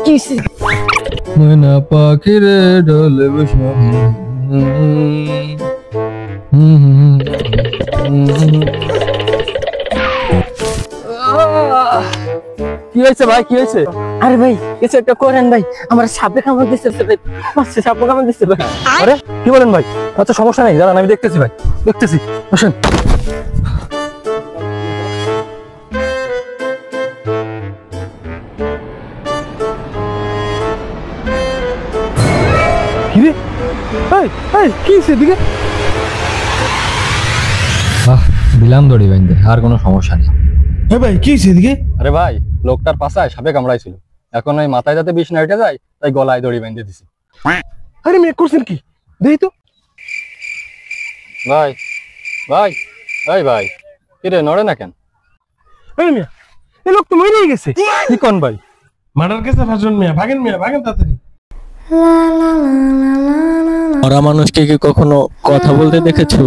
কিসে ময়না পাখিরে ডলে বসে কি হয়েছে ভাই, কি হয়েছে? আরে ভাই কিছু একটা করেন ভাই, আমার সাপে কামড় দিচ্ছে ভাই, সাপে কামড় দিচ্ছে ভাই। আরে কি বলেন ভাই? আচ্ছা সমস্যা নেই, দাঁড়ান আমি দেখতেছি ভাই, দেখতেছি, আসেন। কিরে কি হয়েছে এদিকে? দিলাম দড়ি বাইন্ধে, আর কোনো সমস্যা নেই। হ্যাঁ ভাই কি হয়েছে এদিকে? আরে ভাই লোকটার পাশায় সাপে কামড়াইছিল, এখন ওই মাথায় যাতে বিষ না উঠে যায় তাই গলায় দড়ি বেঁধে দিছি। আরে মেয়ে করছেন কি দেখি তো। ভাই ভাই এই ভাই, কিরে নড়ে না কেন? আরে মিয়া এই লোক তো মরেই গেছে। কি কোন ভাই? মার্ডার কেসে ফাঁসুন মিয়া, ভাগেন তাড়াতাড়ি। মরা মানুষকে কি কখনো কথা বলতে দেখেছো?